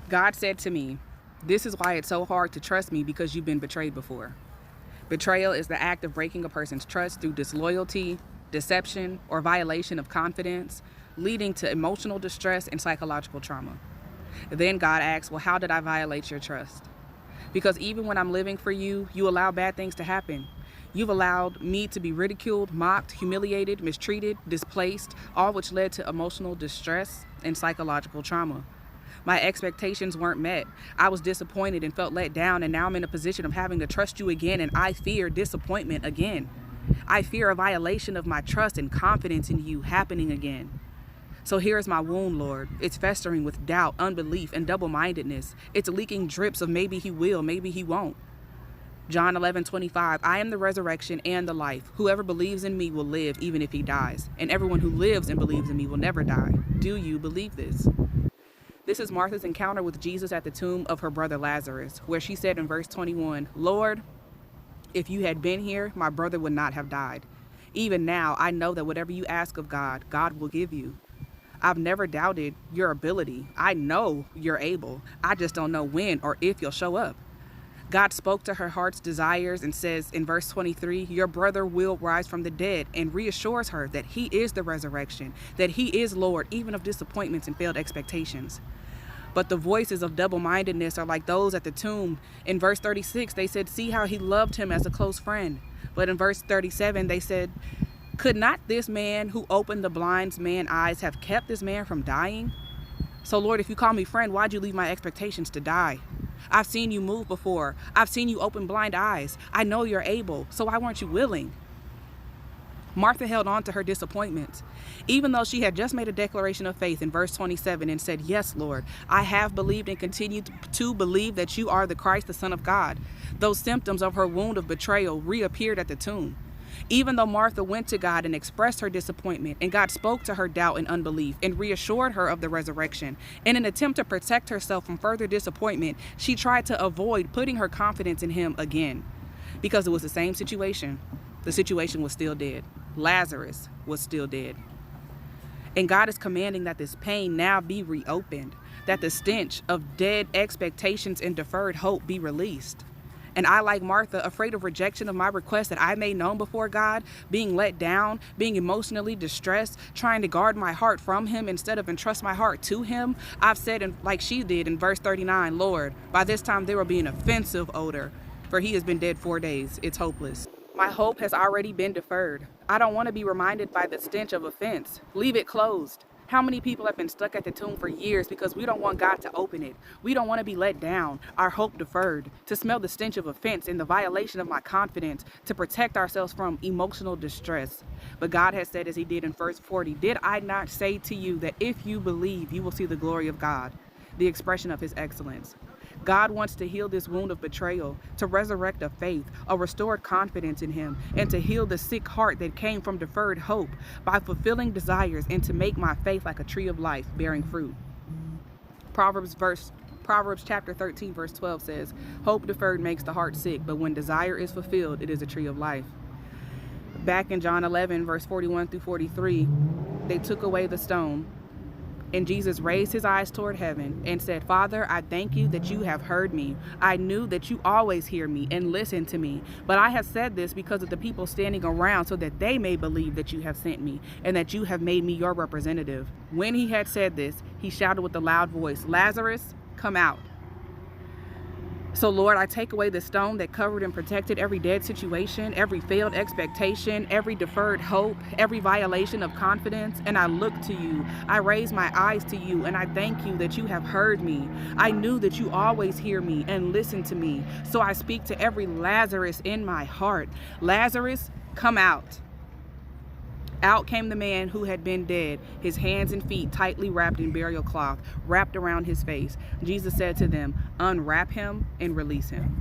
God said to me, "This is why it's so hard to trust me, because you've been betrayed before." Betrayal is the act of breaking a person's trust through disloyalty, deception, or violation of confidence, leading to emotional distress and psychological trauma. Then God asks, well, how did I violate your trust? Because even when I'm living for you, you allow bad things to happen. You've allowed me to be ridiculed, mocked, humiliated, mistreated, displaced, all which led to emotional distress and psychological trauma. My expectations weren't met. I was disappointed and felt let down, and now I'm in a position of having to trust you again, and I fear disappointment again. I fear a violation of my trust and confidence in you happening again. So here's my wound, Lord. It's festering with doubt, unbelief, and double-mindedness. It's leaking drips of maybe he will, maybe he won't. John 11:25, I am the resurrection and the life. Whoever believes in me will live even if he dies. And everyone who lives and believes in me will never die. Do you believe this? This is Martha's encounter with Jesus at the tomb of her brother Lazarus, where she said in verse 21, Lord, if you had been here, my brother would not have died. Even now, I know that whatever you ask of God, God will give you. I've never doubted your ability. I know you're able. I just don't know when or if you'll show up. God spoke to her heart's desires and says in verse 23, your brother will rise from the dead, and reassures her that he is the resurrection, that he is Lord, even of disappointments and failed expectations. But the voices of double-mindedness are like those at the tomb. In verse 36, they said, see how he loved him as a close friend. But in verse 37, they said, could not this man who opened the blind man's eyes have kept this man from dying? So Lord, if you call me friend, why'd you leave my expectations to die? I've seen you move before. I've seen you open blind eyes. I know you're able. So why weren't you willing? Martha held on to her disappointments, even though she had just made a declaration of faith in verse 27 and said, yes, Lord, I have believed and continue to believe that you are the Christ, the Son of God. Those symptoms of her wound of betrayal reappeared at the tomb. Even though Martha went to God and expressed her disappointment, and God spoke to her doubt and unbelief and reassured her of the resurrection, in an attempt to protect herself from further disappointment, she tried to avoid putting her confidence in him again. Because it was the same situation. The situation was still dead. Lazarus was still dead. And God is commanding that this pain now be reopened, that the stench of dead expectations and deferred hope be released. And I, like Martha, afraid of rejection of my request that I made known before God, being let down, being emotionally distressed, trying to guard my heart from him instead of entrust my heart to him, I've said, like she did in verse 39, Lord, by this time there will be an offensive odor, for he has been dead 4 days. It's hopeless. My hope has already been deferred. I don't want to be reminded by the stench of offense. Leave it closed. How many people have been stuck at the tomb for years because we don't want God to open it? We don't want to be let down, our hope deferred, to smell the stench of offense and the violation of my confidence, to protect ourselves from emotional distress. But God has said, as he did in verse 40, did I not say to you that if you believe, you will see the glory of God, the expression of his excellence? God wants to heal this wound of betrayal, to resurrect a faith, a restored confidence in him, and to heal the sick heart that came from deferred hope by fulfilling desires, and to make my faith like a tree of life bearing fruit. Proverbs chapter 13 verse 12 says, hope deferred makes the heart sick, but when desire is fulfilled, it is a tree of life. Back in John 11 verse 41 through 43, they took away the stone. And Jesus raised his eyes toward heaven and said, Father, I thank you that you have heard me. I knew that you always hear me and listen to me. But I have said this because of the people standing around, so that they may believe that you have sent me and that you have made me your representative. When he had said this, he shouted with a loud voice, Lazarus, come out. So Lord, I take away the stone that covered and protected every dead situation, every failed expectation, every deferred hope, every violation of confidence, and I look to you. I raise my eyes to you, and I thank you that you have heard me. I knew that you always hear me and listen to me. So I speak to every Lazarus in my heart. Lazarus, come out. Out came the man who had been dead, his hands and feet tightly wrapped in burial cloth, wrapped around his face. Jesus said to them, unwrap him and release him.